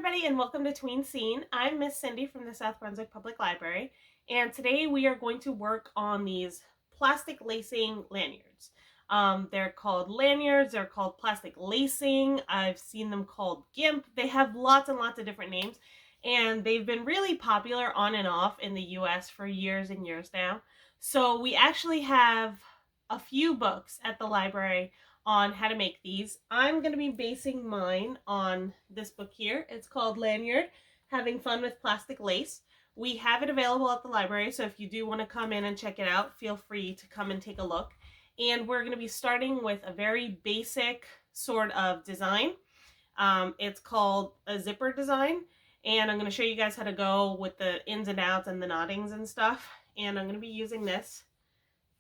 everybody, and welcome to Tween Scene. I'm Miss Cindy from the South Brunswick Public Library, and today we are going to work on these plastic lacing lanyards. They're called lanyards, they're called plastic lacing, I've seen them called GIMP. They have lots and lots of different names, and they've been really popular on and off in the US for years and years now. So we actually have a few books at the library on how to make these. I'm going to be basing mine on this book here. It's called Lanyard, Having Fun with Plastic Lace. We have it available at the library, so if you do want to come in and check it out, feel free to come and take a look. And we're going to be starting with a very basic sort of design. It's called a zipper design, and I'm going to show you guys how to go with the ins and outs and the knottings and stuff. And I'm going to be using this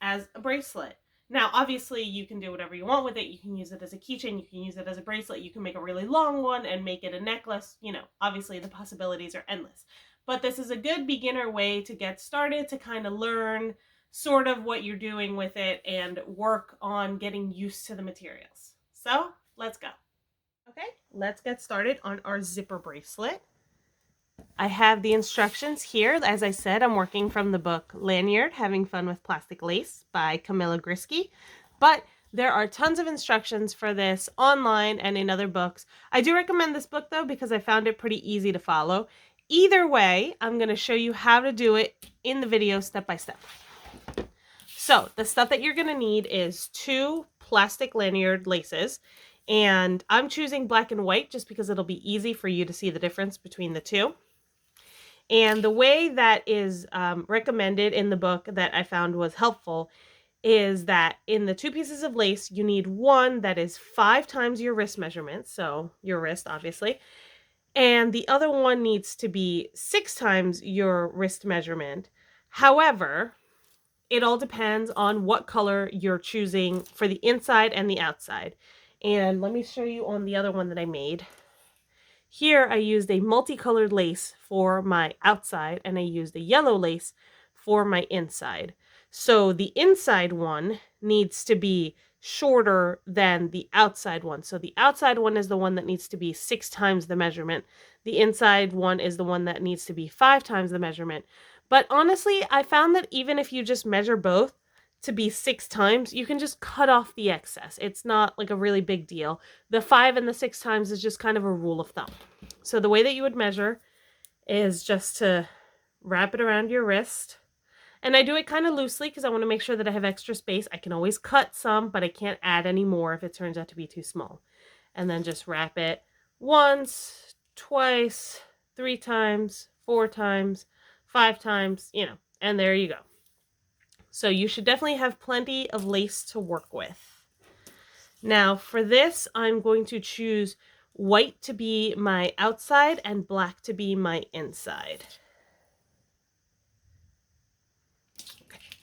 as a bracelet. Now, obviously, you can do whatever you want with it. You can use it as a keychain. You can use it as a bracelet. You can make a really long one and make it a necklace. You know, obviously, the possibilities are endless. But this is a good beginner way to get started, to kind of learn sort of what you're doing with it and work on getting used to the materials. So, let's go. Okay, let's get started on our zipper bracelet. I have the instructions here. As I said, I'm working from the book Lanyard, Having Fun with Plastic Lace by Camilla Grisky. But there are tons of instructions for this online and in other books. I do recommend this book, though, because I found it pretty easy to follow. Either way, I'm going to show you how to do it in the video step by step. So the stuff that you're going to need is 2 plastic lanyard laces. And I'm choosing black and white just because it'll be easy for you to see the difference between the two. And the way that is recommended in the book that I found was helpful is that in the 2 pieces of lace, you need one that is 5 times your wrist measurement, so your wrist, obviously, and the other one needs to be 6 times your wrist measurement. However, it all depends on what color you're choosing for the inside and the outside. And let me show you on the other one that I made. Here I used a multicolored lace for my outside and I used a yellow lace for my inside. So the inside one needs to be shorter than the outside one. So the outside one is the one that needs to be 6 times the measurement. The inside one is the one that needs to be 5 times the measurement. But honestly, I found that even if you just measure both to be 6 times, you can just cut off the excess. It's not like a really big deal. The 5 and the 6 times is just kind of a rule of thumb. So the way that you would measure is just to wrap it around your wrist. And I do it kind of loosely because I want to make sure that I have extra space. I can always cut some, but I can't add any more if it turns out to be too small. And then just wrap it once, twice, 3 times, 4 times, 5 times, you know, and there you go. So you should definitely have plenty of lace to work with. Now for this, I'm going to choose white to be my outside and black to be my inside.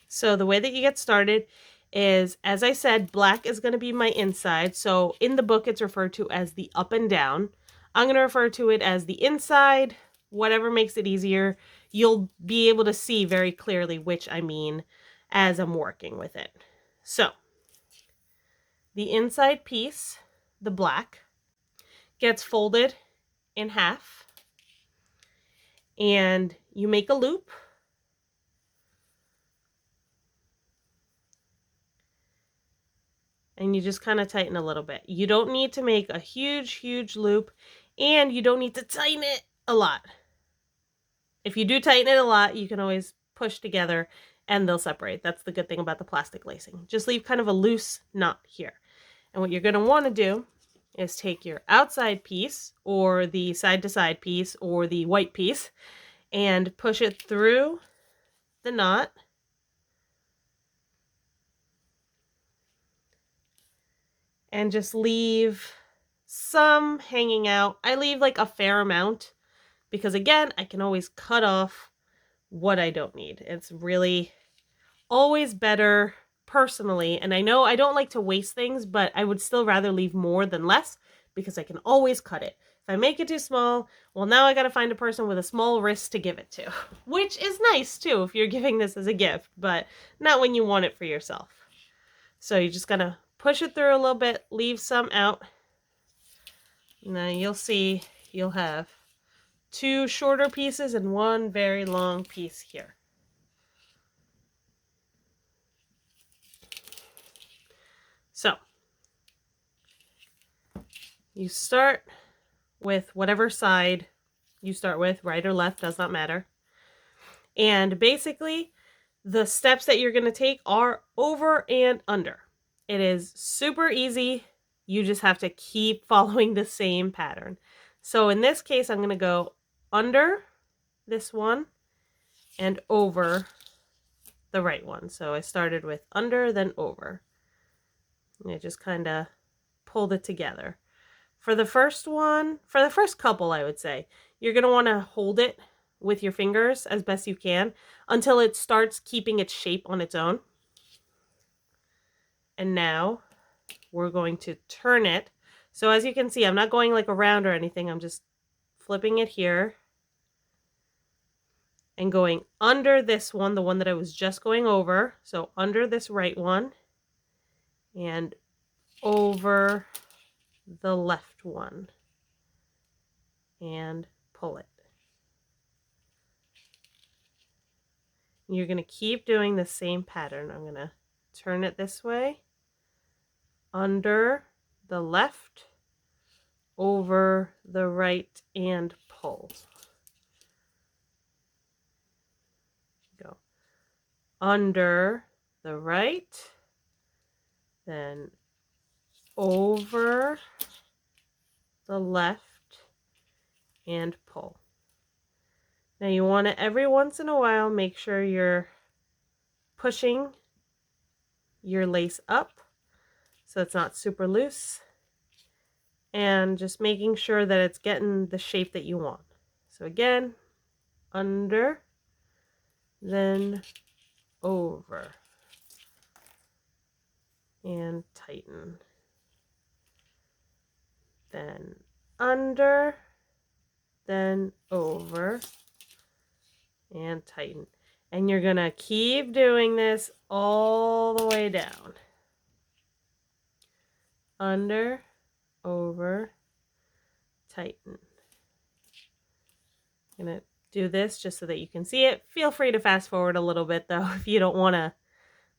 So the way that you get started is, as I said, black is going to be my inside. So in the book, it's referred to as the up and down. I'm going to refer to it as the inside, whatever makes it easier. You'll be able to see very clearly which I mean as I'm working with it. So the inside piece, the black, gets folded in half and you make a loop. And you just kind of tighten a little bit. You don't need to make a huge loop, and you don't need to tighten it a lot. If you do tighten it a lot, you can always push together and they'll separate. That's the good thing about the plastic lacing. Just leave kind of a loose knot here. And what you're going to want to do is take your outside piece or the side-to-side piece or the white piece and push it through the knot. And just leave some hanging out. I leave like a fair amount because, again, I can always cut off what I don't need. It's really always better personally. And I know I don't like to waste things, but I would still rather leave more than less because I can always cut it. If I make it too small, well, now I got to find a person with a small wrist to give it to, which is nice too if you're giving this as a gift, but not when you want it for yourself. So you just got to push it through a little bit, leave some out. Now you'll see you'll have 2 shorter pieces and 1 very long piece here. So you start with whatever side you start with, right or left, does not matter. And basically, the steps that you're going to take are over and under. It is super easy. You just have to keep following the same pattern. So in this case, I'm going to go under this one and over the right one. So I started with under, then over. And I just kind of pulled it together. For the first one, for the first couple, I would say, you're going to want to hold it with your fingers as best you can until it starts keeping its shape on its own. And now we're going to turn it. So as you can see, I'm not going like around or anything. I'm just flipping it here and going under this one, the one that I was just going over. So under this right one and over the left one and pull it. You're going to keep doing the same pattern. I'm going to turn it this way, under the left, over the right, and pull. Go under the right, then over the left, and pull. Now you want to every once in a while make sure you're pushing your lace up so it's not super loose, and just making sure that it's getting the shape that you want. So again, under, then over, and tighten. Then under, then over, and tighten. And you're gonna keep doing this all the way down. Under, over, tighten. I'm gonna do this just so that you can see it. Feel free to fast forward a little bit though if you don't want to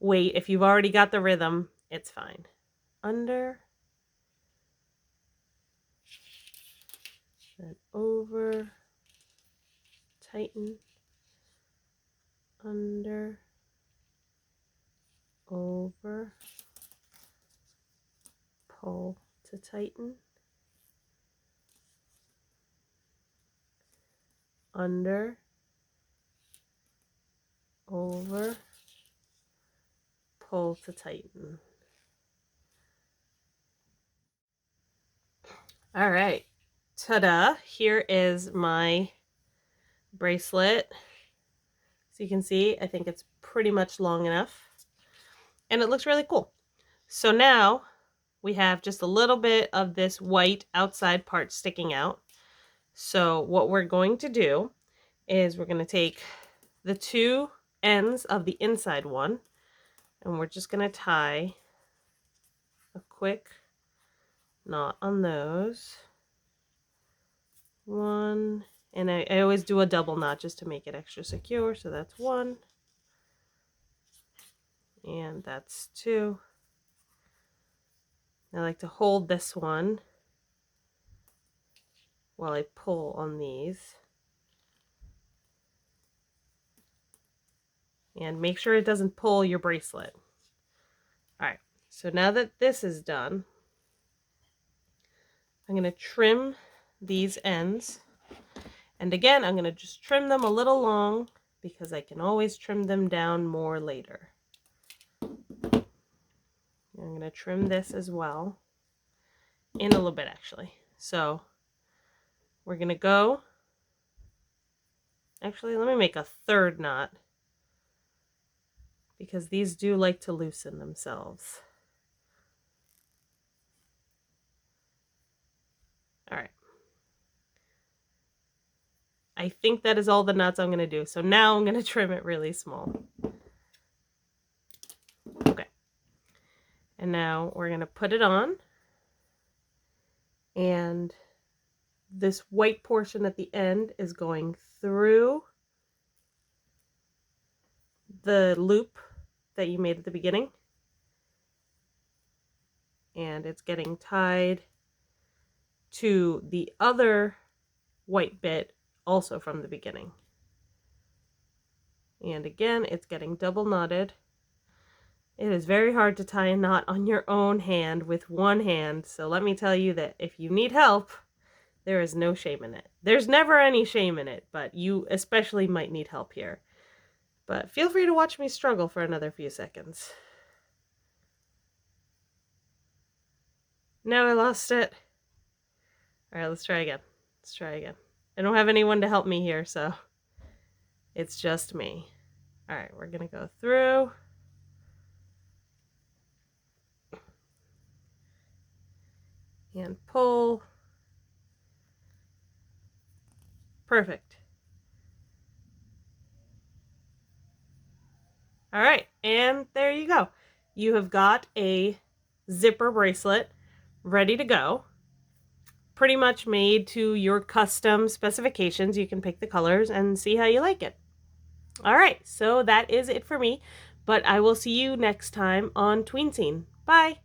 wait. If you've already got the rhythm, it's fine. Under, then over, tighten, under, over, pull to tighten, under, over, pull to tighten. All right, ta-da, here is my bracelet. So you can see, I think it's pretty much long enough and it looks really cool. So now we have just a little bit of this white outside part sticking out. So what we're going to do is we're going to take the 2 ends of the inside one and we're just going to tie a quick knot on those. One, and I always do a double knot just to make it extra secure. So that's 1, and that's 2. I like to hold this one while I pull on these. And make sure it doesn't pull your bracelet. All right, so now that this is done, I'm going to trim these ends. And again, I'm going to just trim them a little long because I can always trim them down more later. I'm going to trim this as well in a little bit actually. So we're going to go, actually let me make a 3rd knot because these do like to loosen themselves. All right. I think that is all the knots I'm going to do. So now I'm going to trim it really small. Okay. And now we're going to put it on. And this white portion at the end is going through the loop that you made at the beginning, and it's getting tied to the other white bit also from the beginning. And again, it's getting double knotted. It is very hard to tie a knot on your own hand with one hand, so let me tell you that if you need help, there is no shame in it. There's never any shame in it, but you especially might need help here. But feel free to watch me struggle for another few seconds. Now I lost it. All right, let's try again. Let's try again. I don't have anyone to help me here, so it's just me. All right, we're gonna go through. And pull. Perfect. All right, and there you go. You have got a zipper bracelet ready to go. Pretty much made to your custom specifications. You can pick the colors and see how you like it. All right, so that is it for me, but I will see you next time on Tween Scene. Bye!